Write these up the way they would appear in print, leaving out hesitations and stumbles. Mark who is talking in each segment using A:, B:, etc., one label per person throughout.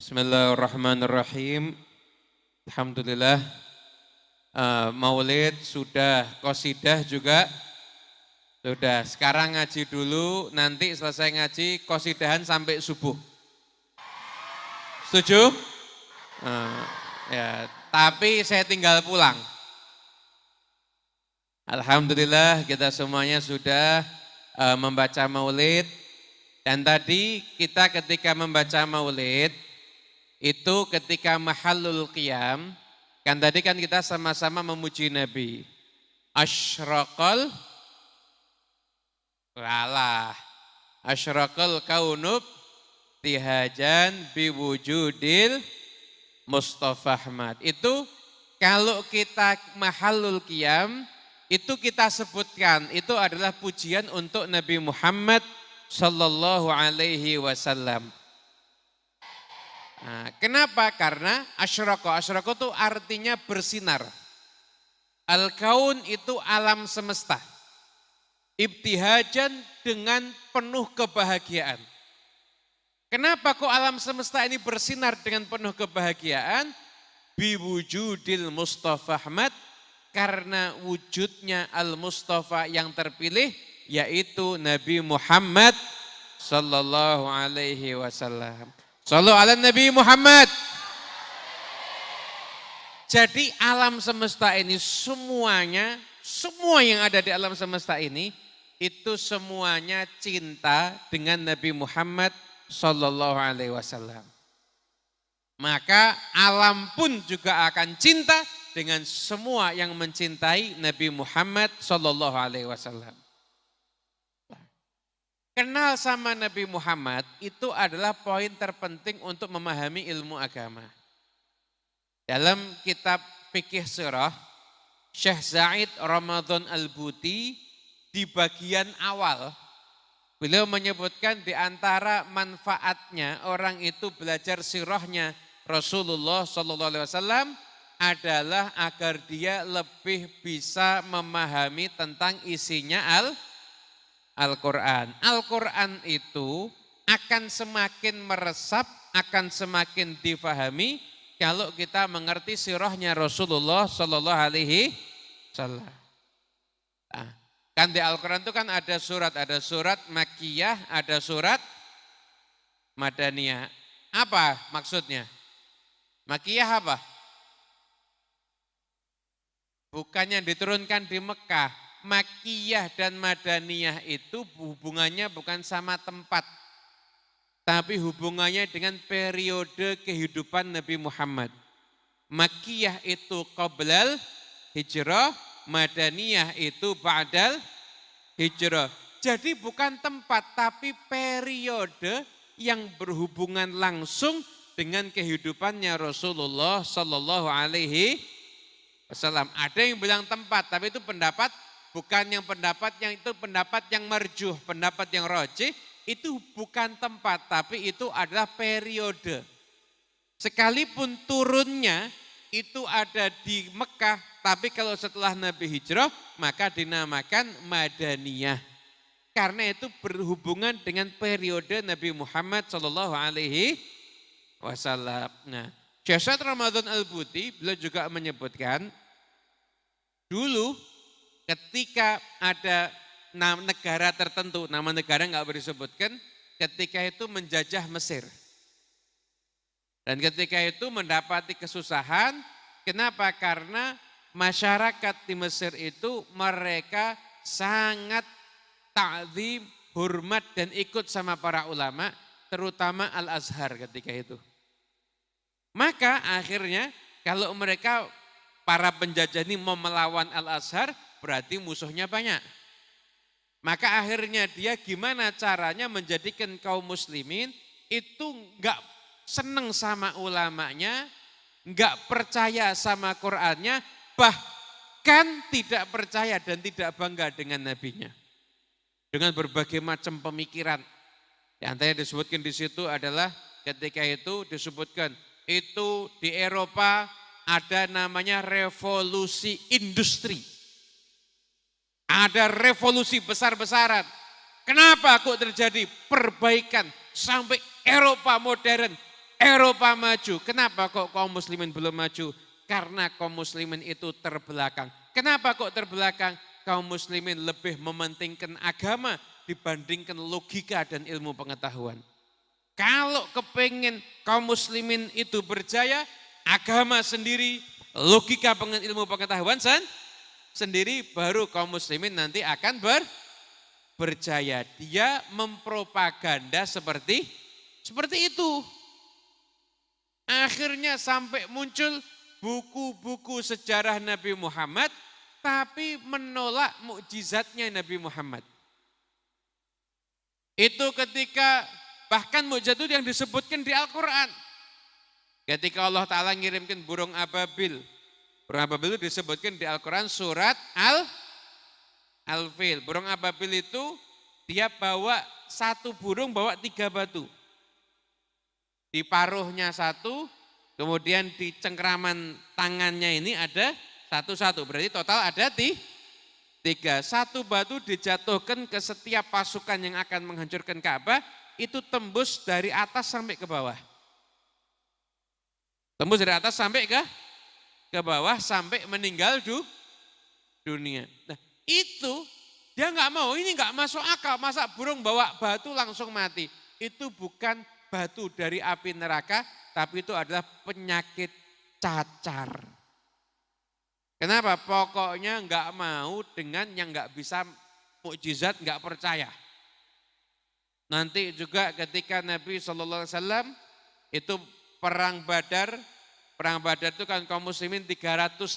A: Bismillahirrahmanirrahim. Alhamdulillah, maulid sudah, qasidah juga sudah. Sekarang ngaji dulu, nanti selesai ngaji qasidahan sampai subuh. Setuju? Ya, tapi saya tinggal pulang. Alhamdulillah kita semuanya sudah membaca maulid. Dan tadi kita ketika membaca maulid, itu ketika mahallul qiyam, kan tadi kan kita sama-sama memuji Nabi. Asyraqal kaunub tihajan biwujudil Mustafa Ahmad. Itu kalau kita mahallul qiyam, itu kita sebutkan, itu adalah pujian untuk Nabi Muhammad sallallahu alaihi wasallam. Nah, kenapa? Karena asyraqo itu artinya bersinar. Al-kaun itu alam semesta. Ibtihajan dengan penuh kebahagiaan. Kenapa kok alam semesta ini bersinar dengan penuh kebahagiaan? Biwujudil Mustafa Ahmad, karena wujudnya Al-Mustafa yang terpilih, yaitu Nabi Muhammad sallallahu alaihi wasallam. Sallu ala Nabi Muhammad. Jadi alam semesta ini semuanya, semua yang ada di alam semesta ini, itu semuanya cinta dengan Nabi Muhammad sallallahu alaihi wasallam. Maka alam pun juga akan cinta dengan semua yang mencintai Nabi Muhammad sallallahu alaihi wasallam. Kenal sama Nabi Muhammad itu adalah poin terpenting untuk memahami ilmu agama. Dalam kitab Fikih Sirah, Syekh Zaid Ramadan Al-Buti di bagian awal, beliau menyebutkan di antara manfaatnya orang itu belajar sirahnya Rasulullah SAW adalah agar dia lebih bisa memahami tentang isinya Al-Quran. Al-Quran itu akan semakin meresap, akan semakin difahami kalau kita mengerti sirahnya Rasulullah Sallallahu Alaihi Wasallam. Nah, kan di Al-Quran itu kan ada surat Makkiyah, ada surat Madaniyah. Apa maksudnya? Makkiyah apa? Bukannya diturunkan di Mekah. Makkiyah dan Madaniyah itu hubungannya bukan sama tempat, tapi hubungannya dengan periode kehidupan Nabi Muhammad. Makkiyah itu qoblal hijrah, Madaniyah itu ba'dal hijrah. Jadi bukan tempat, tapi periode yang berhubungan langsung dengan kehidupannya Rasulullah Sallallahu Alaihi Wasallam. Ada yang bilang tempat, tapi itu pendapat. Bukan yang pendapat yang itu pendapat yang marjuh, pendapat yang rajih, itu bukan tempat, tapi itu adalah periode. Sekalipun turunnya itu ada di Mekah, tapi kalau setelah Nabi hijrah, maka dinamakan Madaniyah. Karena itu berhubungan dengan periode Nabi Muhammad Sallallahu Alaihi Wasallam. Nah, Syekh Ramadan Al-Buti beliau juga menyebutkan, dulu ketika ada negara tertentu, nama negara nggak boleh disebutkan, ketika itu menjajah Mesir. Dan ketika itu mendapati kesusahan, kenapa? Karena masyarakat di Mesir itu mereka sangat ta'zim, hormat dan ikut sama para ulama, terutama Al-Azhar ketika itu. Maka akhirnya kalau mereka para penjajah ini mau melawan Al-Azhar, berarti musuhnya banyak. Maka akhirnya dia gimana caranya menjadikan kaum muslimin itu enggak seneng sama ulamanya, enggak percaya sama Qur'annya, bahkan tidak percaya dan tidak bangga dengan nabinya. Dengan berbagai macam pemikiran. Yang antaranya disebutkan di situ adalah ketika itu disebutkan itu di Eropa ada namanya revolusi industri. Ada revolusi besar-besaran. Kenapa kok terjadi perbaikan sampai Eropa modern, Eropa maju. Kenapa kok kaum muslimin belum maju? Karena kaum muslimin itu terbelakang. Kenapa kok terbelakang? Kaum muslimin lebih mementingkan agama dibandingkan logika dan ilmu pengetahuan. Kalau kepengen kaum muslimin itu berjaya, agama sendiri, logika ilmu pengetahuan sendiri, baru kaum muslimin nanti akan berjaya. Dia mempropaganda seperti itu. Akhirnya sampai muncul buku-buku sejarah Nabi Muhammad, tapi menolak mukjizatnya Nabi Muhammad. Itu ketika bahkan mukjizat itu yang disebutkan di Al-Quran. Ketika Allah Ta'ala ngirimkan burung ababil. Burung ababil itu disebutkan di Al-Quran surat Al-Fil. Burung ababil itu dia bawa satu burung bawa 3 batu. Di paruhnya 1, kemudian di cengkraman tangannya ini ada 1. Berarti total ada 3. 1 batu dijatuhkan ke setiap pasukan yang akan menghancurkan Ka'bah, itu tembus dari atas sampai ke bawah. Tembus dari atas sampai ke bawah sampai meninggal dunia. Nah itu dia nggak mau, ini nggak masuk akal, masa burung bawa batu langsung mati. Itu bukan batu dari api neraka, tapi itu adalah penyakit cacar. Kenapa? Pokoknya nggak mau dengan yang nggak bisa mukjizat, nggak percaya. Nanti juga ketika Nabi SAW itu perang Badar itu kan kaum muslimin 313,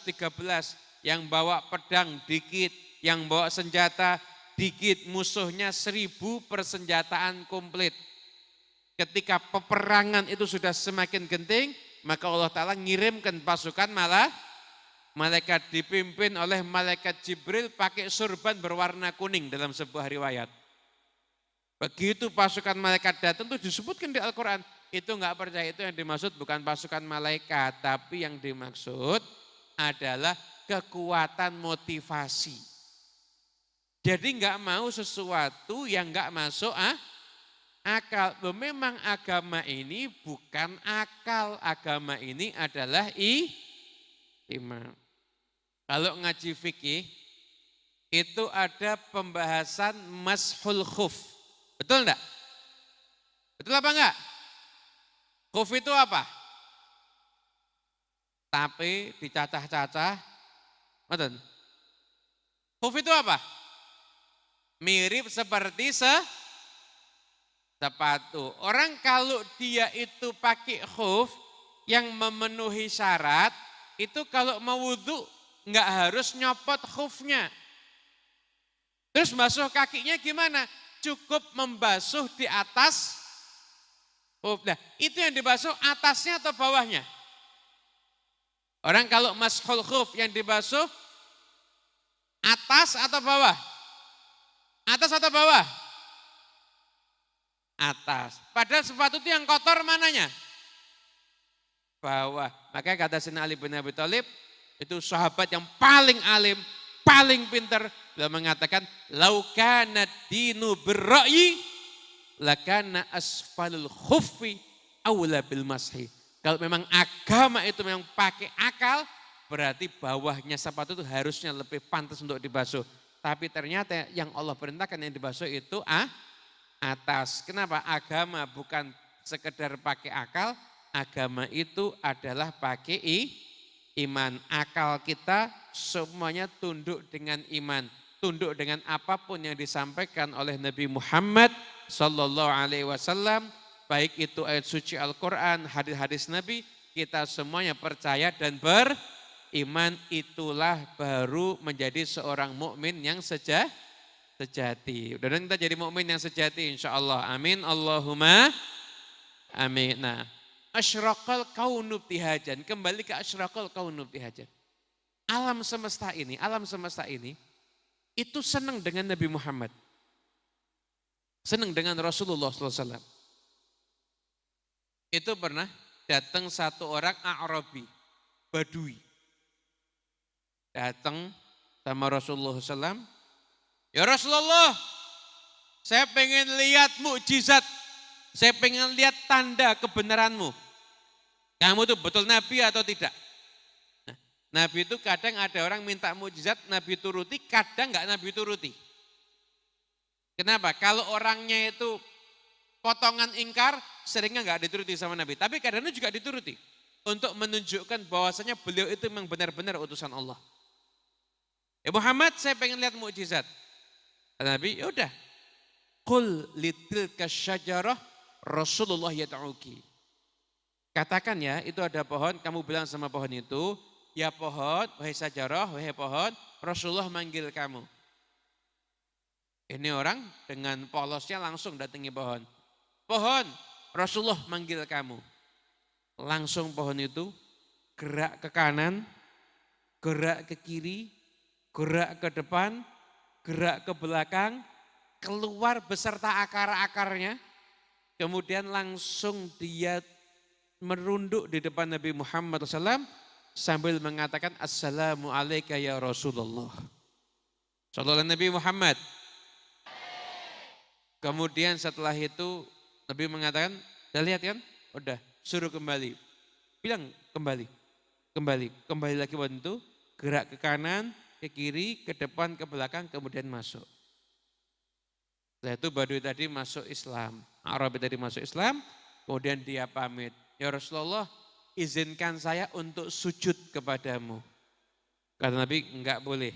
A: yang bawa pedang dikit, yang bawa senjata dikit, musuhnya 1000 persenjataan komplit. Ketika peperangan itu sudah semakin genting, maka Allah Ta'ala ngirimkan pasukan malah malaikat dipimpin oleh malaikat Jibril pakai surban berwarna kuning dalam sebuah riwayat. Begitu pasukan malaikat datang itu disebutkan di Al-Quran, itu enggak percaya, itu yang dimaksud bukan pasukan malaikat, tapi yang dimaksud adalah kekuatan motivasi. Jadi enggak mau sesuatu yang enggak masuk akal. Memang agama ini bukan akal, agama ini adalah iman. Kalau ngaji fikih itu ada pembahasan mashul khuf. Betul enggak? Betul apa enggak? Khuf itu apa? Tapi dicacah-cacah. Betul. Khuf itu apa? Mirip seperti sepatu. Orang kalau dia itu pakai khuf yang memenuhi syarat, itu kalau mau wudu nggak harus nyopot khufnya. Terus basuh kakinya gimana? Cukup membasuh di atas khuf. Nah, itu yang dibasuh atasnya atau bawahnya? Orang kalau mashul khuf yang dibasuh atas atau bawah? Atas atau bawah? Atas. Padahal sepatu itu yang kotor mananya? Bawah. Makanya kata Sayyidina Ali bin Abi Thalib, itu sahabat yang paling alim, paling pintar. Beliau mengatakan, laukana dinu birra'yi lakana asfalul khuffi awla bil mashi. Kalau memang agama itu memang pakai akal, berarti bawahnya sepatu itu harusnya lebih pantas untuk dibasuh. Tapi ternyata yang Allah perintahkan yang dibasuh itu atas. Kenapa? Agama bukan sekedar pakai akal, agama itu adalah pakai iman. Akal kita semuanya tunduk dengan iman, tunduk dengan apapun yang disampaikan oleh Nabi Muhammad Sallallahu Alaihi Wasallam, baik itu ayat suci Al-Quran, hadis-hadis Nabi, kita semuanya percaya dan beriman. Itulah baru menjadi seorang mukmin yang sejati. Udah kita jadi mukmin yang sejati insya Allah. Amin. Allahumma amin. Nah, asyraqal kaunu ibtihajan. Kembali ke asyraqal kaunu ibtihajan. Alam semesta ini itu senang dengan Nabi Muhammad. Senang dengan Rasulullah SAW. Itu pernah datang satu orang A'rabi, Badui. Datang sama Rasulullah SAW. Ya Rasulullah, saya pengen lihat mukjizat, saya pengen lihat tanda kebenaranmu. Kamu tuh betul Nabi atau tidak? Nah, Nabi itu kadang ada orang minta mukjizat, Nabi turuti, kadang nggak Nabi turuti. Kenapa? Kalau orangnya itu potongan ingkar, seringnya nggak dituruti sama Nabi. Tapi kadang-kadang juga dituruti. Untuk menunjukkan bahwasanya beliau itu memang benar-benar utusan Allah. Ya Muhammad, saya pengen lihat mukjizat. Kata Nabi, yaudah. Qul litilka syajarah Rasulullah yad'uki. Katakan ya, itu ada pohon, kamu bilang sama pohon itu, ya pohon, wahai syajarah, wahai pohon, Rasulullah manggil kamu. Ini orang dengan polosnya langsung datangi pohon. Pohon, Rasulullah manggil kamu. Langsung pohon itu gerak ke kanan, gerak ke kiri, gerak ke depan, gerak ke belakang, keluar beserta akar-akarnya. Kemudian langsung dia merunduk di depan Nabi Muhammad SAW sambil mengatakan Assalamu alaika ya Rasulullah. Sallallahu Nabi Muhammad. Kemudian setelah itu Nabi mengatakan, udah lihat kan? Udah, suruh kembali. Bilang kembali. Kembali lagi bantu, gerak ke kanan, ke kiri, ke depan, ke belakang, kemudian masuk. Setelah itu Badui tadi masuk Islam. Arabi tadi masuk Islam, kemudian dia pamit. Ya Rasulullah, izinkan saya untuk sujud kepadamu. Kata Nabi, enggak boleh.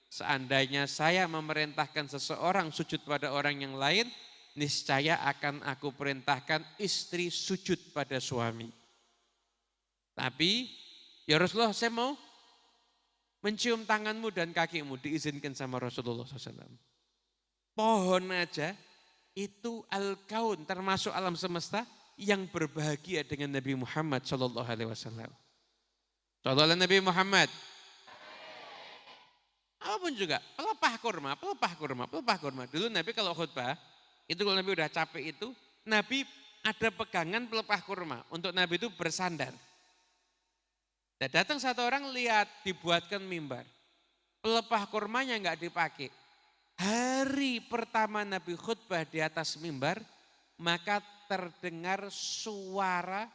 A: Seandainya saya memerintahkan seseorang sujud pada orang yang lain, niscaya akan aku perintahkan istri sujud pada suami. Tapi, ya Rasulullah, saya mau mencium tanganmu dan kakimu, diizinkan sama Rasulullah SAW. Pohon aja, itu al-kaun, termasuk alam semesta, yang berbahagia dengan Nabi Muhammad SAW. Sallallahu Nabi Muhammad. Apapun juga, pelepah kurma. Dulu Nabi kalau khutbah, itu kalau Nabi udah capek itu, Nabi ada pegangan pelepah kurma. Untuk Nabi itu bersandar. Dan datang satu orang lihat dibuatkan mimbar. Pelepah kurmanya enggak dipakai. Hari pertama Nabi khutbah di atas mimbar, maka terdengar suara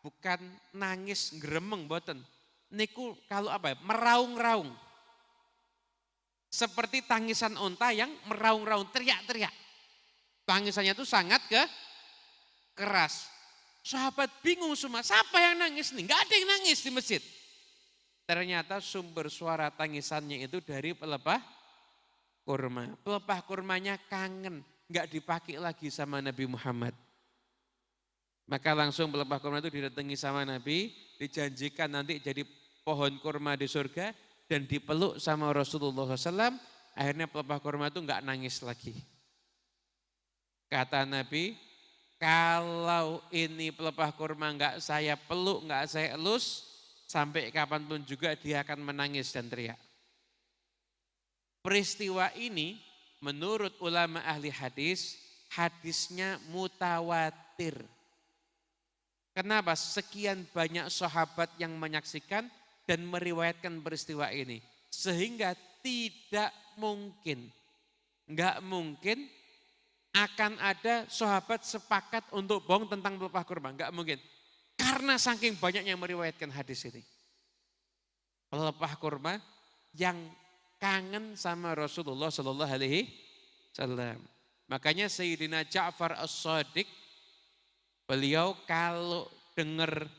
A: bukan nangis gremeng boten. Niku kalau apa ya, meraung-raung. Seperti tangisan unta yang meraung-raung, teriak-teriak. Tangisannya itu sangat keras. Sahabat bingung semua, siapa yang nangis nih? Enggak ada yang nangis di masjid. Ternyata sumber suara tangisannya itu dari pelepah kurma. Pelepah kurmanya kangen, enggak dipakai lagi sama Nabi Muhammad. Maka langsung pelepah kurma itu didatangi sama Nabi, dijanjikan nanti jadi pohon kurma di surga, dan dipeluk sama Rasulullah SAW, akhirnya pelepah kurma itu enggak nangis lagi. Kata Nabi, kalau ini pelepah kurma enggak saya peluk, enggak saya elus, sampai kapanpun juga dia akan menangis dan teriak. Peristiwa ini menurut ulama ahli hadis, hadisnya mutawatir. Kenapa? Sekian banyak sahabat yang menyaksikan dan meriwayatkan peristiwa ini. Sehingga tidak mungkin, enggak mungkin akan ada sahabat sepakat untuk bohong tentang pelepah kurma. Enggak mungkin. Karena saking banyaknya yang meriwayatkan hadis ini. Pelepah kurma yang kangen sama Rasulullah Sallallahu Alaihi Wasallam. Makanya Sayyidina Ja'far As-Shadiq, beliau kalau dengar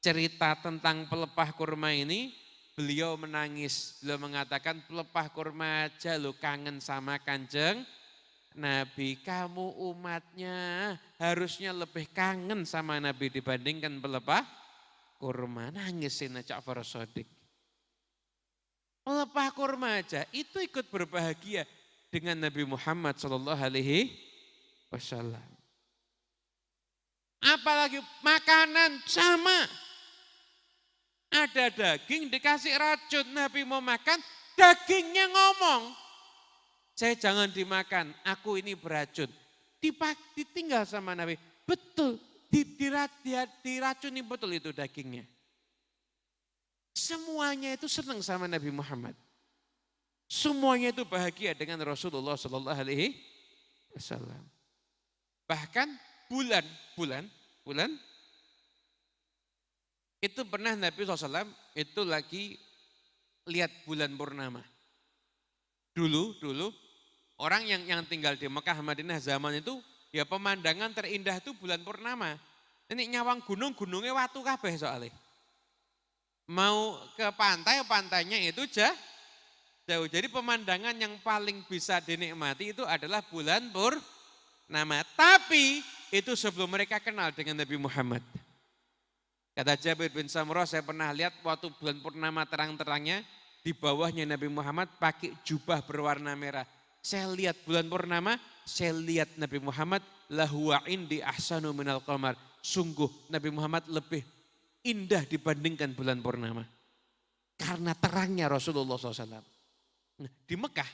A: cerita tentang pelepah kurma ini, beliau menangis. Beliau mengatakan pelepah kurma aja lo kangen sama Kanjeng Nabi. Kamu umatnya harusnya lebih kangen sama Nabi dibandingkan pelepah kurma. Nangisin Ja'far As-Shadiq. Pelepah kurma aja itu ikut berbahagia dengan Nabi Muhammad Sallallahu Alaihi Wasallam. Apalagi makanan sama. Ada daging dikasih racun, Nabi mau makan, dagingnya ngomong. Saya jangan dimakan, aku ini beracun. Ditinggal sama Nabi, betul, diracuni betul itu dagingnya. Semuanya itu senang sama Nabi Muhammad. Semuanya itu bahagia dengan Rasulullah Sallallahu Alaihi Wasallam. Bahkan bulan Itu pernah Nabi SAW itu lagi lihat bulan purnama. Dulu orang yang tinggal di Mekah Madinah zaman itu ya pemandangan terindah itu bulan purnama. Ini nyawang gunungnya watu kabeh soalnya. Mau ke pantai, pantainya itu jauh. Jadi pemandangan yang paling bisa dinikmati itu adalah bulan purnama. Tapi itu sebelum mereka kenal dengan Nabi Muhammad. Kata Jabir bin Samurah, saya pernah lihat waktu bulan purnama terang-terangnya, di bawahnya Nabi Muhammad pakai jubah berwarna merah. Saya lihat bulan purnama, saya lihat Nabi Muhammad, lahuwa indi ahsanu minal qamar. Sungguh Nabi Muhammad lebih indah dibandingkan bulan purnama. Karena terangnya Rasulullah SAW. Nah, di Mekah,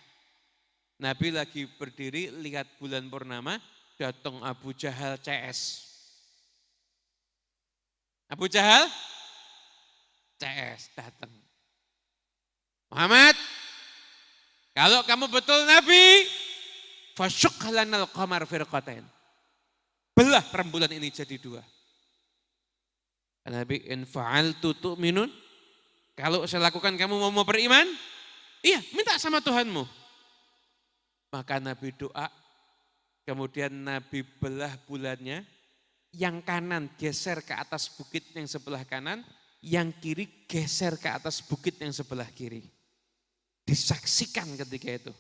A: Nabi lagi berdiri lihat bulan purnama, datang Abu Jahal CS. Abu Jahal CS datang. Muhammad, kalau kamu betul Nabi, fasyuk lanal qamar firqatain. Belah rembulan ini jadi dua. Nabi, in fa'altu tu'minun. Kalau saya lakukan kamu mau beriman? Iya, minta sama Tuhanmu. Maka Nabi doa, kemudian Nabi belah bulannya, yang kanan geser ke atas bukit yang sebelah kanan, yang kiri geser ke atas bukit yang sebelah kiri. Disaksikan ketika itu.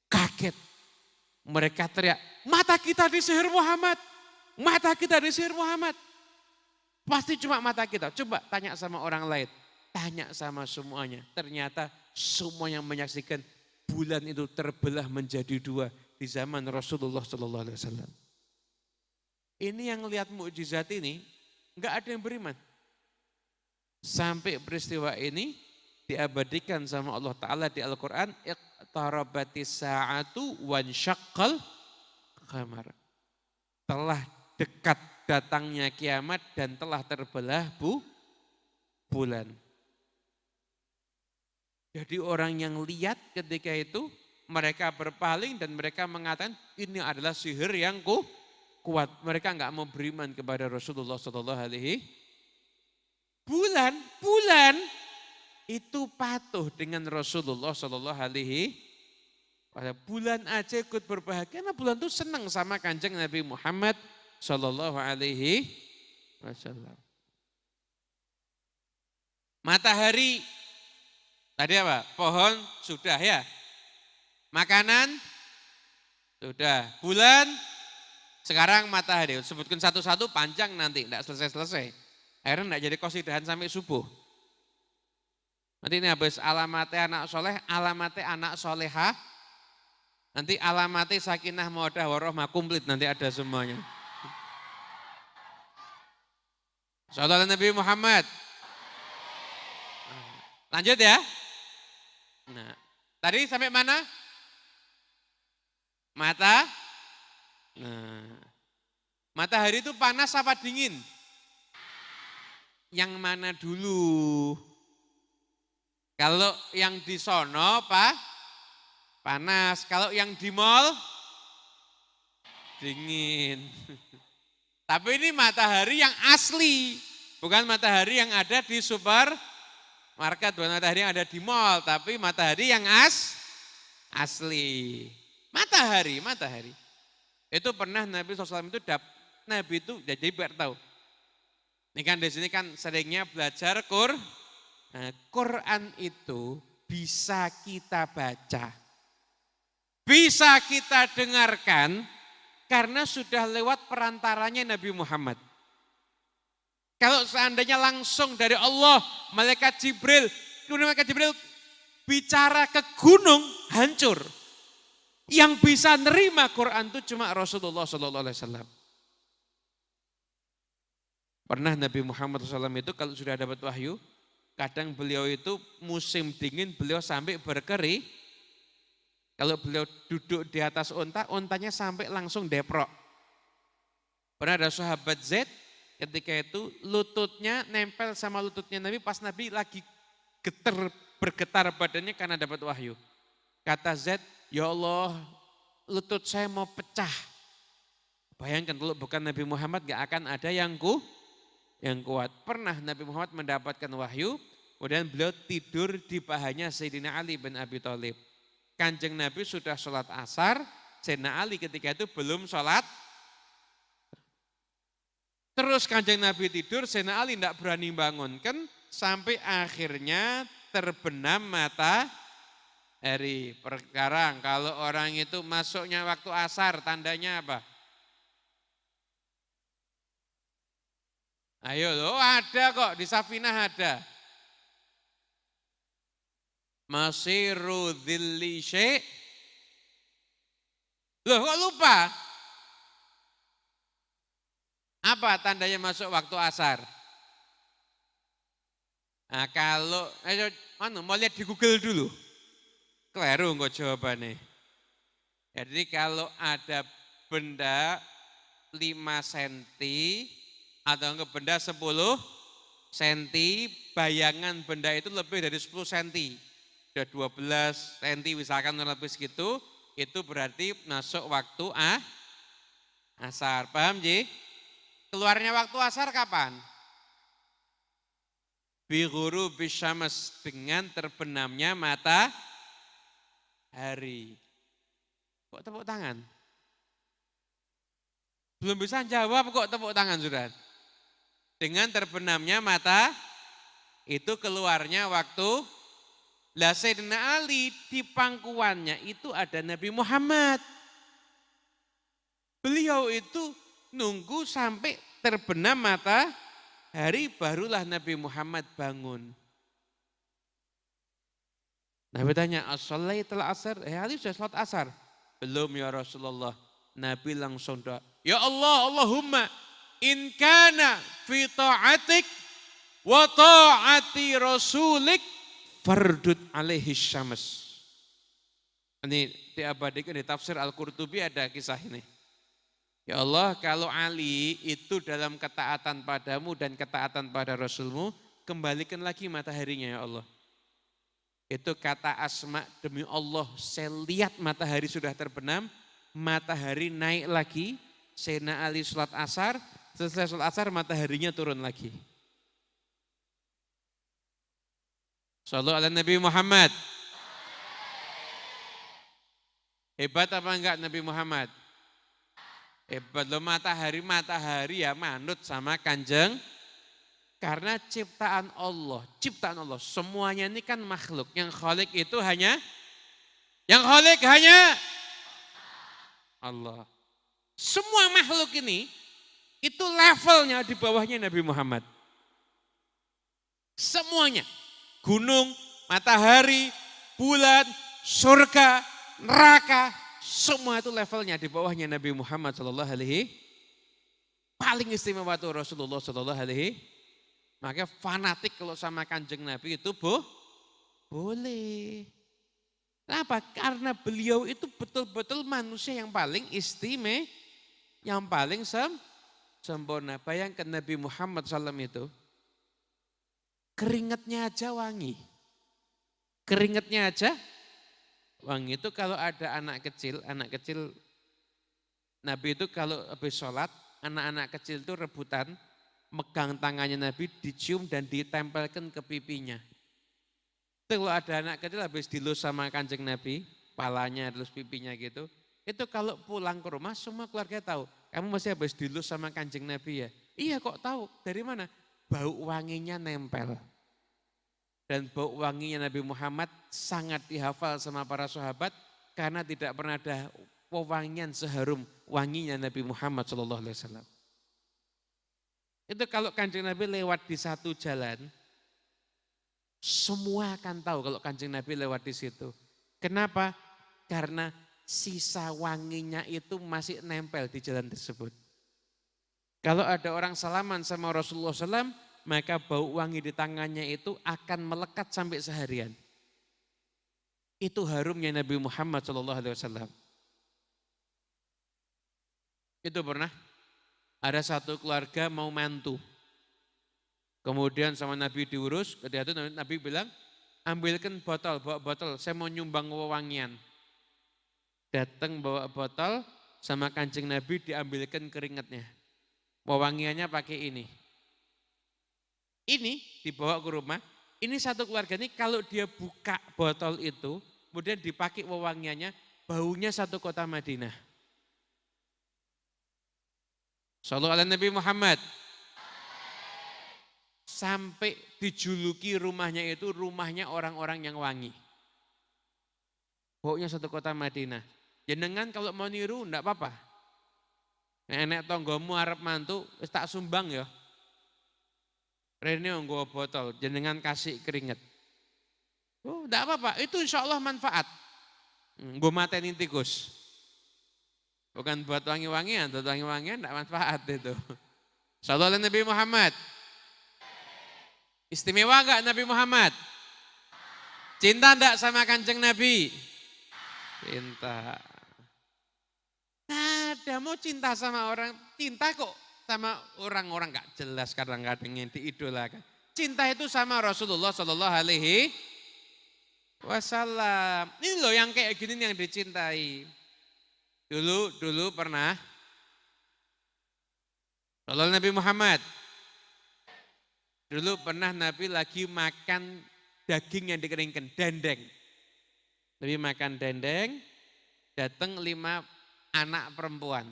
A: Kaget. Mereka teriak, mata kita disihir Muhammad. Mata kita disihir Muhammad. Pasti cuma mata kita. Coba tanya sama orang lain. Tanya sama semuanya. Ternyata semua yang menyaksikan bulan itu terbelah menjadi dua di zaman Rasulullah SAW. Ini yang lihat mukjizat ini, enggak ada yang beriman. Sampai peristiwa ini diabadikan sama Allah Ta'ala di Al-Quran, iqtarabatis sa'atu wansyaqqal qamar. Telah dekat datangnya kiamat dan telah terbelah bulan. Jadi orang yang lihat ketika itu, mereka berpaling dan mereka mengatakan ini adalah sihir yang kuat. Mereka enggak mau beriman kepada Rasulullah Sallallahu Alaihi Wasallam. Bulan itu patuh dengan Rasulullah Sallallahu Alaihi Wasallam. Bulan aja ikut berbahagia, karena bulan itu senang sama kanjeng Nabi Muhammad Sallallahu Alaihi Wasallam. Matahari, tadi apa? Pohon sudah ya. Makanan sudah. Bulan, sekarang matahari. Sebutkan satu-satu panjang nanti, tidak selesai-selesai. Akhirnya tidak jadi qasidahan sampai subuh. Nanti ini habis alamatnya anak soleh, alamatnya anak soleha. Nanti alamatnya sakinah mawaddah warahmah komplit, nanti ada semuanya. Sallallahu Nabi Muhammad. Lanjut ya. Nah, tadi sampai mana? Mata. Nah, matahari itu panas apa dingin? Yang mana dulu? Kalau yang di sono panas, kalau yang di mall dingin. Tapi ini matahari yang asli, bukan matahari yang ada di supermarket, bukan matahari yang ada di mall, tapi matahari yang asli. Matahari. Itu pernah Nabi SAW itu Nabi itu jadi biar tahu. Ini kan di sini kan seringnya belajar Nah, Quran itu bisa kita baca, bisa kita dengarkan karena sudah lewat perantaranya Nabi Muhammad. Kalau seandainya langsung dari Allah, malaikat Jibril, kemudian malaikat Jibril bicara ke gunung, hancur. Yang bisa nerima Quran itu cuma Rasulullah SAW. Pernah Nabi Muhammad SAW itu kalau sudah dapat wahyu, kadang beliau itu musim dingin beliau sampai berkeri. Kalau beliau duduk di atas unta, untanya sampai langsung deprok. Pernah ada sahabat Z, ketika itu lututnya nempel sama lututnya Nabi, pas Nabi lagi bergetar badannya karena dapat wahyu. Kata Z, ya Allah lutut saya mau pecah. Bayangkan kalau bukan Nabi Muhammad gak akan ada yang yang kuat. Pernah Nabi Muhammad mendapatkan wahyu, kemudian beliau tidur di pahanya Sayyidina Ali bin Abi Thalib. Kanjeng Nabi sudah sholat asar, Sayyidina Ali ketika itu belum sholat. Terus kanjeng Nabi tidur, Sayyidina Ali tidak berani bangunkan, sampai akhirnya terbenam matahari. Sekarang kalau orang itu masuknya waktu asar, tandanya apa? Ayo loh, ada kok, di Safinah ada. Masiru dhilli syai'. Loh kok lupa? Apa tandanya masuk waktu asar? Nah kalau, mau lihat di Google dulu. Keliru enggak jawabannya. Jadi kalau ada benda 5 cm atau enggak benda 10 cm, bayangan benda itu lebih dari 10 cm. Sudah 12 cm misalkan lebih segitu, itu berarti masuk waktu asar. Paham Ji? Keluarnya waktu asar kapan? Biguru bisyams, dengan terbenamnya matahari. Kok tepuk tangan? Belum bisa jawab kok tepuk tangan sudah. Dengan terbenamnya mata, itu keluarnya waktu. Lah Sayyidina Ali di pangkuannya itu ada Nabi Muhammad. Beliau itu nunggu sampai terbenam matahari, barulah Nabi Muhammad bangun. Nabi tanya, as-salaitul asar? Ali sudah salat asar? Belum ya Rasulullah. Nabi langsung doa, ya Allah, Allahumma in kana fi ta'atik wa ta'ati rasulik fardud alaihi syams. Ini diabadikan di tafsir Al-Qurtubi ada kisah ini. Ya Allah, kalau Ali itu dalam ketaatan padamu dan ketaatan pada Rasulmu, kembalikan lagi mataharinya ya Allah. Itu kata Asma, demi Allah saya lihat matahari sudah terbenam, matahari naik lagi, Sayyidina Ali sholat asar, selesai sholat asar mataharinya turun lagi. Shallallahu ala Nabi Muhammad. Hebat apa enggak Nabi Muhammad? Hebat loh, matahari ya manut sama kanjeng. Karena ciptaan Allah, semuanya ini kan makhluk. Yang khalik itu hanya Allah. Semua makhluk ini, itu levelnya di bawahnya Nabi Muhammad. Semuanya, gunung, matahari, bulan, surga, neraka, semua itu levelnya di bawahnya Nabi Muhammad sallallahu alaihi. Paling istimewa itu Rasulullah sallallahu alaihi. Makanya fanatik kalau sama kanjeng Nabi itu boleh. Kenapa? Karena beliau itu betul-betul manusia yang paling istimewa, yang paling sempurna. Bayangkan Nabi Muhammad SAW itu, keringatnya aja wangi. Keringatnya aja wangi. Itu kalau ada anak kecil Nabi itu kalau habis sholat, anak-anak kecil itu rebutan, megang tangannya Nabi, dicium dan ditempelkan ke pipinya. Itu kalau ada anak kecil habis dilus sama kanjeng Nabi, palanya terus pipinya gitu, itu kalau pulang ke rumah semua keluarga tahu, kamu masih habis dilus sama kanjeng Nabi ya? Iya kok tahu, dari mana? Bau wanginya nempel. Dan bau wanginya Nabi Muhammad sangat dihafal sama para sahabat, karena tidak pernah ada wewangian seharum wanginya Nabi Muhammad SAW. Itu kalau kanjeng Nabi lewat di satu jalan, semua akan tahu kalau kanjeng Nabi lewat di situ. Kenapa? Karena sisa wanginya itu masih nempel di jalan tersebut. Kalau ada orang salaman sama Rasulullah SAW, maka bau wangi di tangannya itu akan melekat sampai seharian. Itu harumnya Nabi Muhammad SAW. Itu pernah ada satu keluarga mau mantu. Kemudian sama Nabi diurus, ketika itu Nabi bilang, ambilkan botol, bawa botol, saya mau nyumbang wewangian. Datang bawa botol, sama kancing Nabi diambilkan keringatnya. Wewangiannya pakai ini. ini dibawa ke rumah, ini satu keluarga ini kalau dia buka botol itu, kemudian dipakai wewangiannya, baunya satu kota Madinah. Shallallahu ala Nabi Muhammad. Sampai dijuluki rumahnya itu rumahnya orang-orang yang wangi. Baunya satu kota Madinah. Jenengan kalau mau niru enggak apa-apa. Nenek tonggomu arep mantu, tak sumbang ya. Rene nggo botol, jenengan kasih keringet. Oh, enggak apa-apa, itu insya Allah manfaat. Nggo mateni tikus. Bukan buat wangi-wangian, buat wangi-wangian enggak manfaat itu. Shallallahu alaihi Nabi Muhammad. Istimewa enggak Nabi Muhammad? Cinta enggak sama Kanjeng Nabi? Cinta. Ada mau cinta sama orang, cinta kok sama orang-orang enggak jelas kadang-kadang yang diidolakan. Cinta itu sama Rasulullah Shallallahu alaihi wasallam. Ini loh yang kayak gini yang dicintai. Dulu pernah Shallallahu Nabi Muhammad. Dulu pernah Nabi lagi makan daging yang dikeringkan, dendeng. Nabi makan dendeng, datang 5 anak perempuan.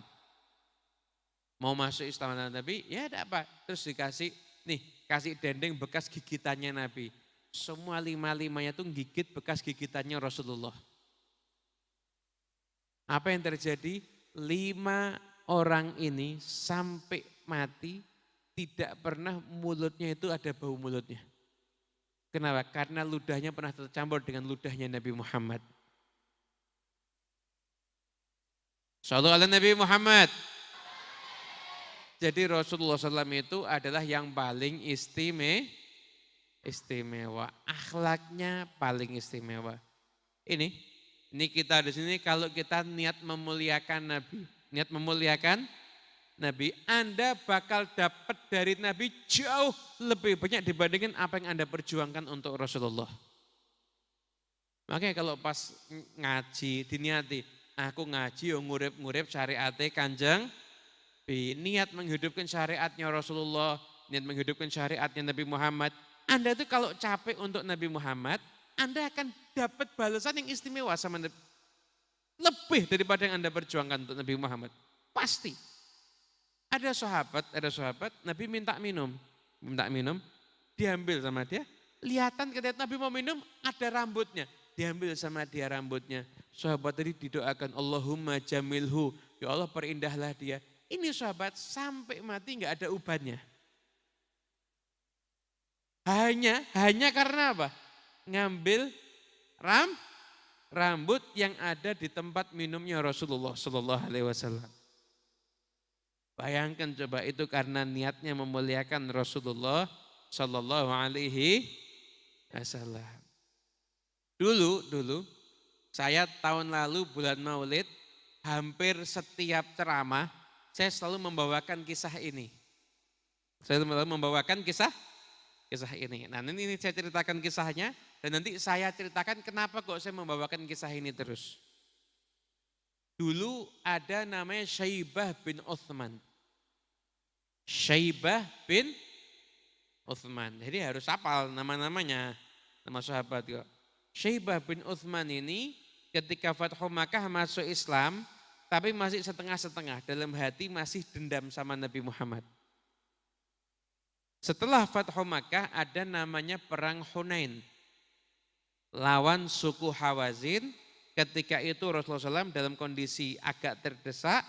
A: Mau masuk istana Nabi, ya ada apa? Terus dikasih, nih kasih dendeng bekas gigitannya Nabi. Semua 5-5-nya tuh gigit bekas gigitannya Rasulullah. Apa yang terjadi? 5 orang ini sampai mati tidak pernah mulutnya itu ada bau mulutnya. Kenapa? Karena ludahnya pernah tercampur dengan ludahnya Nabi Muhammad. Shallallahu ala Nabi Muhammad. Jadi Rasulullah SAW itu adalah yang paling istimewa. Akhlaknya paling istimewa. Ini kita di sini kalau kita niat memuliakan Nabi. Niat memuliakan Nabi, Anda bakal dapat dari Nabi jauh lebih banyak dibandingkan apa yang Anda perjuangkan untuk Rasulullah. Makanya kalau pas ngaji, diniati, aku ngaji yang ngurip-ngurip syariatnya Kanjeng, niat menghidupkan syariatnya Rasulullah, niat menghidupkan syariatnya Nabi Muhammad. Anda itu kalau capek untuk Nabi Muhammad, Anda akan dapat balasan yang istimewa sama Nabi. Lebih daripada yang Anda perjuangkan untuk Nabi Muhammad. Pasti. Ada sahabat, Nabi minta minum, diambil sama dia. Lihatan ketika Nabi mau minum, ada rambutnya, diambil sama dia rambutnya. Sahabat tadi didoakan, Allahumma jamilhu, ya Allah perindahlah dia. Ini sahabat sampai mati nggak ada ubannya. Hanya karena apa? Ngambil rambut yang ada di tempat minumnya Rasulullah Sallallahu Alaihi Wasallam. Bayangkan coba itu karena niatnya memuliakan Rasulullah Sallallahu Alaihi Wasallam. Dulu saya tahun lalu bulan Maulid hampir setiap ceramah saya selalu membawakan kisah ini. Saya selalu membawakan kisah ini. Nah ini saya ceritakan kisahnya dan nanti saya ceritakan kenapa kok saya membawakan kisah ini terus. Dulu ada namanya Syaibah bin Uthman. Syaibah bin Uthman. Jadi harus hafal nama-namanya, nama sahabat kok. Syaibah bin Uthman ini ketika Fathu Makkah masuk Islam, tapi masih setengah-setengah, dalam hati masih dendam sama Nabi Muhammad. Setelah Fathu Makkah ada namanya Perang Hunain. Lawan suku Hawazin, ketika itu Rasulullah SAW dalam kondisi agak terdesak,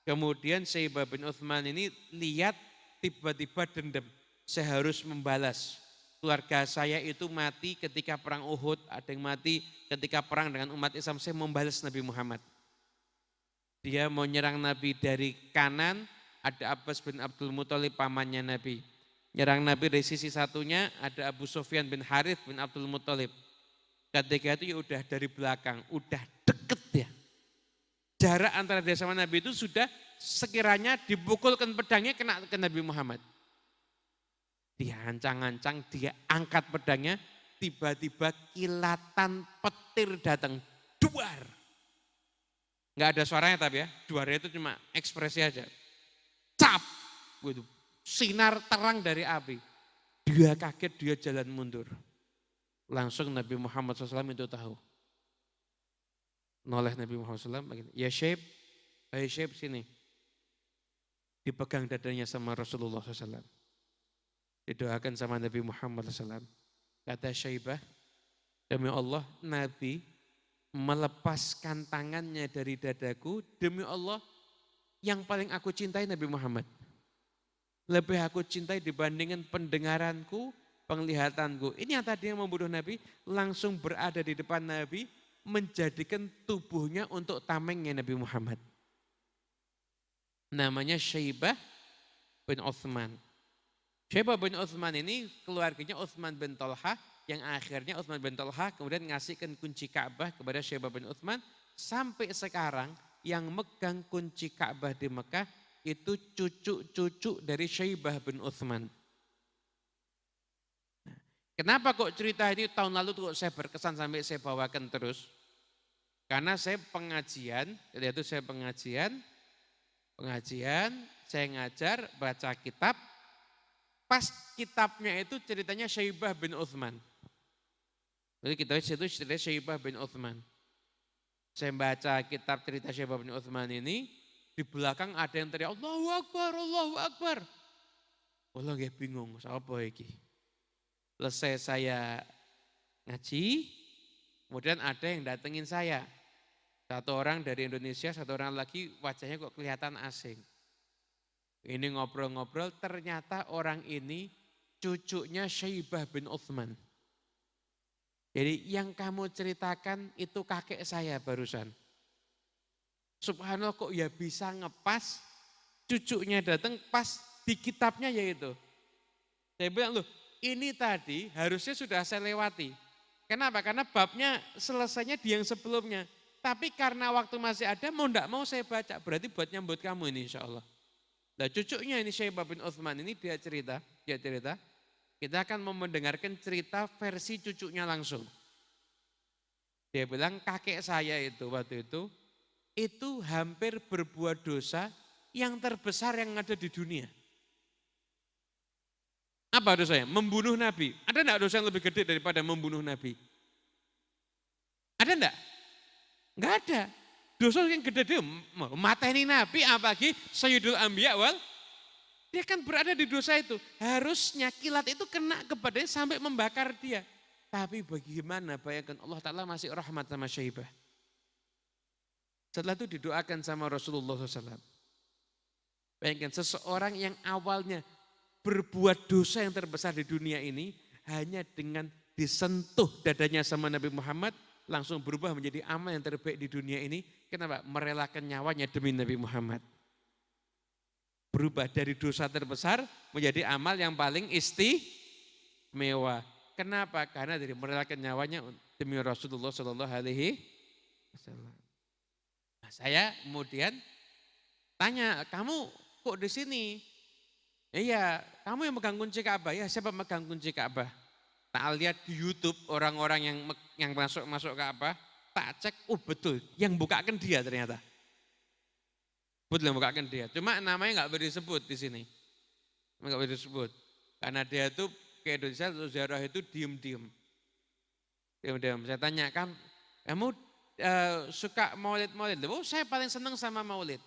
A: kemudian Syaibah bin Uthman ini lihat tiba-tiba dendam, saya harus membalas. Keluarga saya itu mati ketika perang Uhud, ada yang mati ketika perang dengan umat Islam, saya membalas Nabi Muhammad. Dia mau nyerang Nabi dari kanan, ada Abbas bin Abdul Muthalib pamannya Nabi. Nyerang Nabi dari sisi satunya ada Abu Sufyan bin Harith bin Abdul Muthalib. Ketika itu ya udah dari belakang, udah deket ya. Jarak antara dia sama Nabi itu sudah sekiranya dipukulkan pedangnya kena ke Nabi Muhammad. Dia ancang-ancang, dia angkat pedangnya, tiba-tiba kilatan petir datang, duar. Enggak ada suaranya tapi ya, duarnya itu cuma ekspresi aja. Cap, gitu. Sinar terang dari api. Dia kaget, dia jalan mundur. Langsung Nabi Muhammad SAW itu tahu. Noleh Nabi Muhammad SAW, ya Syaib, hai Syaib sini. Dipegang dadanya sama Rasulullah SAW. Didoakan sama Nabi Muhammad SAW. Kata Syaibah, demi Allah Nabi melepaskan tangannya dari dadaku, demi Allah yang paling aku cintai Nabi Muhammad. Lebih aku cintai dibandingkan pendengaranku, penglihatanku. Ini yang tadi yang membunuh Nabi, langsung berada di depan Nabi, menjadikan tubuhnya untuk tamengnya Nabi Muhammad. Namanya Syaibah bin Utsman. Syaibah bin Utsman ini keluarganya Utsman bin Talha, yang akhirnya Utsman bin Talha kemudian ngasihkan kunci Ka'bah kepada Syaibah bin Utsman. Sampai sekarang yang megang kunci Ka'bah di Mekah itu cucu-cucu dari Syaibah bin Utsman. Kenapa kok cerita ini tahun lalu kok saya berkesan sampai saya bawakan terus? Karena saya pengajian, yaitu saya pengajian, saya ngajar, baca kitab, pas kitabnya itu ceritanya Syaibah bin Utsman. Jadi kitabnya itu ceritanya Syaibah bin Utsman. Saya baca kitab cerita Syaibah bin Utsman ini, di belakang ada yang teriak, Allahu Akbar, Allahu Akbar. Allah nggak bingung, siapa iki? Selesai saya ngaji, kemudian ada yang datengin saya. Satu orang dari Indonesia, satu orang lagi wajahnya kok kelihatan asing. Ini ngobrol-ngobrol, ternyata orang ini cucunya Syaibah bin Utsman. Jadi yang kamu ceritakan itu kakek saya barusan. Subhanallah kok ya bisa ngepas, cucunya datang pas di kitabnya yaitu. Saya bilang loh, ini tadi harusnya sudah saya lewati. Kenapa? Karena babnya selesainya di yang sebelumnya. Tapi karena waktu masih ada, mau enggak mau saya baca. Berarti buat nyambut kamu ini insya Allah. Nah cucunya ini Syaibah bin Utsman ini dia cerita. Kita akan mau mendengarkan cerita versi cucunya langsung. Dia bilang kakek saya itu waktu itu hampir berbuat dosa yang terbesar yang ada di dunia. Apa dosanya? Membunuh Nabi. Ada enggak dosa yang lebih gede daripada membunuh Nabi? Ada enggak? Enggak ada. Dosa yang gede dia mateni Nabi, apalagi Sayyidul Anbiya wal. Dia kan berada di dosa itu. Harusnya kilat itu kena kepadanya sampai membakar dia. Tapi bagaimana bayangkan Allah Ta'ala masih rahmat sama Syaibah. Setelah itu didoakan sama Rasulullah SAW. Bayangkan seseorang yang awalnya berbuat dosa yang terbesar di dunia ini, hanya dengan disentuh dadanya sama Nabi Muhammad, langsung berubah menjadi amal yang terbaik di dunia ini. Kenapa? Merelakan nyawanya demi Nabi Muhammad. Berubah dari dosa terbesar menjadi amal yang paling istimewa. Kenapa? Karena dari merelakan nyawanya demi Rasulullah Shallallahu Alaihi Wasallam. Nah, saya kemudian tanya, kamu kok di sini? Iya, kamu yang megang kunci Ka'bah. Ya, siapa megang kunci Ka'bah? Tak lihat di YouTube orang-orang yang masuk Ka'bah, tak cek, oh betul, yang bukakan dia ternyata. Betul yang bukakan dia. Cuma namanya nggak boleh disebut di sini. Nggak boleh disebut. Karena dia itu ke Indonesia ziarah itu diem-diem. Saya tanya, kamu suka maulid-maulid? Oh saya paling senang sama maulid.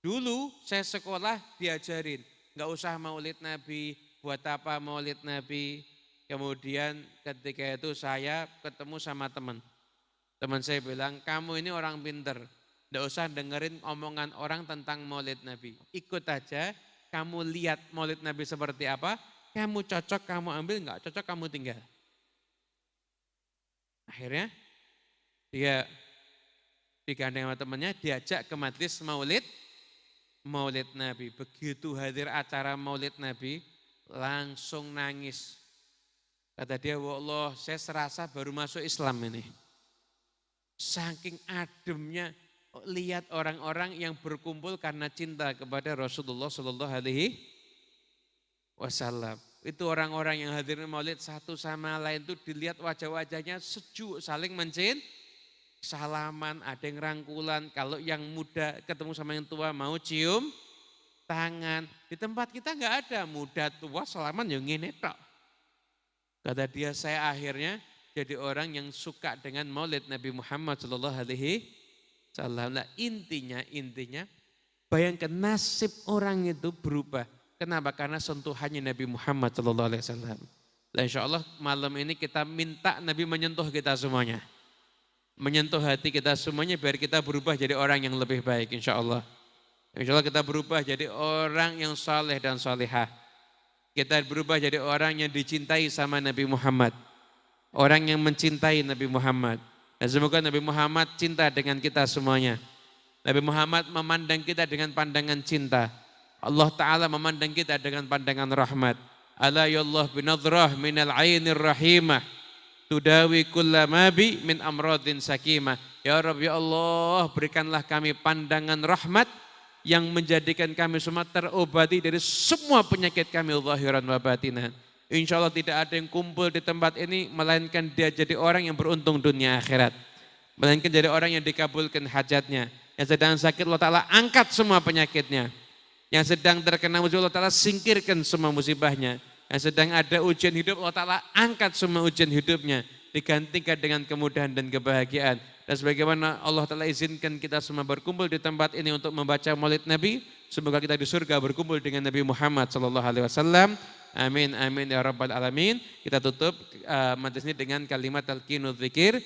A: Dulu saya sekolah diajarin, nggak usah maulid Nabi, buat apa maulid Nabi. Kemudian ketika itu saya ketemu sama teman saya bilang, kamu ini orang pinter, nggak usah dengerin omongan orang tentang maulid Nabi. Ikut aja, kamu lihat maulid Nabi seperti apa, kamu cocok kamu ambil, nggak cocok kamu tinggal. Akhirnya dia digandeng sama temannya, diajak ke majlis maulid Nabi. Begitu hadir acara maulid Nabi, langsung nangis. Kata dia, wallah saya serasa baru masuk Islam ini. Saking ademnya lihat orang-orang yang berkumpul karena cinta kepada Rasulullah Shallallahu Alaihi Wasallam. Itu orang-orang yang hadir maulid satu sama lain itu dilihat wajah-wajahnya sejuk, saling mencintai, salaman, ada yang rangkulan. Kalau yang muda ketemu sama yang tua mau cium tangan. di tempat kita nggak ada muda tua salaman yang ngene tok. Kata dia, saya akhirnya jadi orang yang suka dengan maulid Nabi Muhammad Shallallahu Alaihi Wasallam. Nah, intinya bayangkan nasib orang itu berubah. Kenapa? Karena sentuhannya Nabi Muhammad Shallallahu Alaihi Wasallam. Nah, insya Allah malam ini kita minta Nabi menyentuh kita semuanya. Menyentuh hati kita semuanya biar kita berubah jadi orang yang lebih baik insya Allah. Insya Allah kita berubah jadi orang yang saleh dan salihah. Kita berubah jadi orang yang dicintai sama Nabi Muhammad. Orang yang mencintai Nabi Muhammad. Dan semoga Nabi Muhammad cinta dengan kita semuanya. Nabi Muhammad memandang kita dengan pandangan cinta. Allah Ta'ala memandang kita dengan pandangan rahmat. Ala yallah binadrah minal ainir rahimah. Tudawi kulla mabi min amradin sakimah. Ya Rabbi, ya Allah, berikanlah kami pandangan rahmat yang menjadikan kami semua terobati dari semua penyakit kami zahiran wa batinan. Insya Allah tidak ada yang kumpul di tempat ini melainkan dia jadi orang yang beruntung dunia akhirat. Melainkan jadi orang yang dikabulkan hajatnya. Yang sedang sakit Allah Ta'ala angkat semua penyakitnya. Yang sedang terkena musibah Allah Ta'ala singkirkan semua musibahnya. Yang sedang ada ujian hidup Allah Ta'ala angkat semua ujian hidupnya. Digantikan dengan kemudahan dan kebahagiaan. Dan sebagaimana Allah Ta'ala izinkan kita semua berkumpul di tempat ini untuk membaca maulid Nabi. Semoga kita di surga berkumpul dengan Nabi Muhammad SAW. Amin, amin ya rabbal alamin. Kita tutup majelis ini dengan kalimat talqinul dzikir.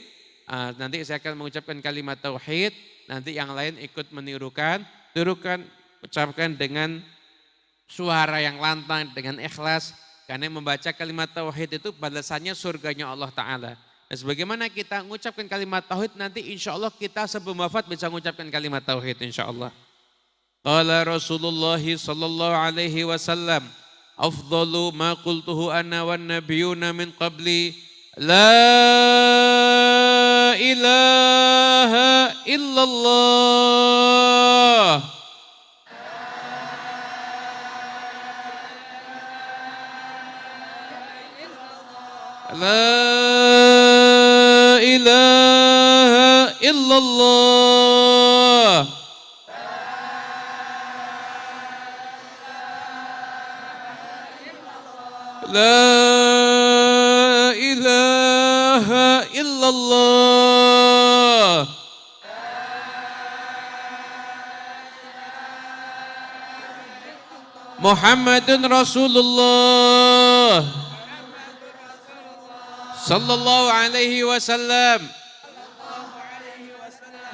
A: Nanti saya akan mengucapkan kalimat tauhid. Nanti yang lain ikut menirukan. Tirukan, ucapkan dengan suara yang lantang, dengan ikhlas. Karena membaca kalimat tauhid itu balasannya surganya Allah Ta'ala. Dan sebagaimana kita mengucapkan kalimat tauhid, nanti insya Allah kita sebelum wafat bisa mengucapkan kalimat tauhid insya Allah. Qala Rasulullah sallallahu alaihi wasallam, afdalu ma qultuhu ana wan nabiyuna min qabli, la ilaha illallah. La ilaha illallah. La ilaha illallah. Muhammadun Rasulullah sallallahu alaihi wasallam.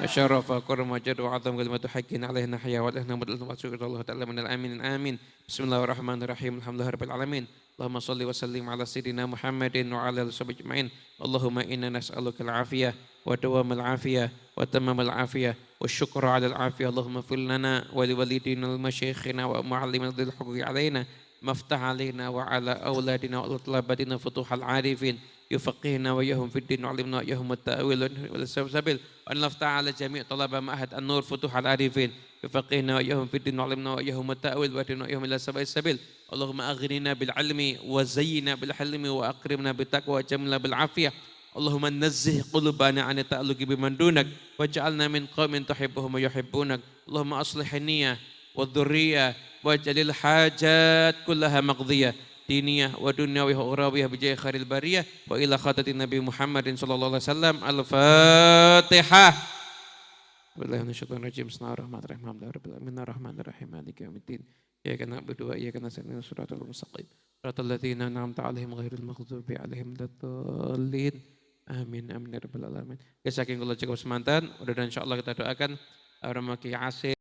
A: Asyarafa kurma jadu azam kalimatu haqqin alaihna haya wa alaihna madalatu wa Allah ta'ala minal amin amin. Bismillahirrahmanirrahim. Alhamdulillahirabbil alamin. Allahumma shalli wa sallim ala sayyidina Muhammadin wa ala alihi washabihi ajmain. Allahumma inna nas'aluka al-afiyah wa dawamal afiyah wa tamamal afiyah wa syukra ala al-afiyah. Allahumma fil lana wa li walidina wal masyayikhina wa muallimina dhil huquqi alaina maftah alaina wa ala auladina wa talabatina futuhal arifin. يفقهنا وإياهم في الدين وعلمنا وإياهم التأويل والسبيل وأن نفتح على جميع طلبة معهد النور فتوح العارفين يفقهنا وإياهم في الدين وعلمنا وإياهم التأويل وأهدنا وإياهم إلى سواء السبيل اللهم أغننا بالعلم وزينا بالحلم وأكرمنا بالتقوى وجملنا بالعافية اللهم نزه قلوبنا عن التألق بمن دونك واجعلنا من قوم تحبهم ويحبونك اللهم أصلح النية والذرية واجعل الحاجات كلها مقضية diniyah wa dunyawiyah wa urawiyah bijaya khairil bariyah wa ila khatatin Nabi Muhammadin sallallahu alaihi wasallam. Al-Fatihah. Billahi minasyaitonir rajim. Bismillahirrahmanirrahim. Alhamdulillahirabbil alamin arrahmanirrahim maliki yaumiddin. Iyyaka na'budu wa iyyaka nasta'in ihdinas siratal mustaqim. Siratal ladzina an'amta 'alaihim ghairil maghdubi 'alaihim waladdallin. Amin amin ya rabbal alamin. Saking kula cukup semanten, udah insyaallah kita doakan Ramaki Asih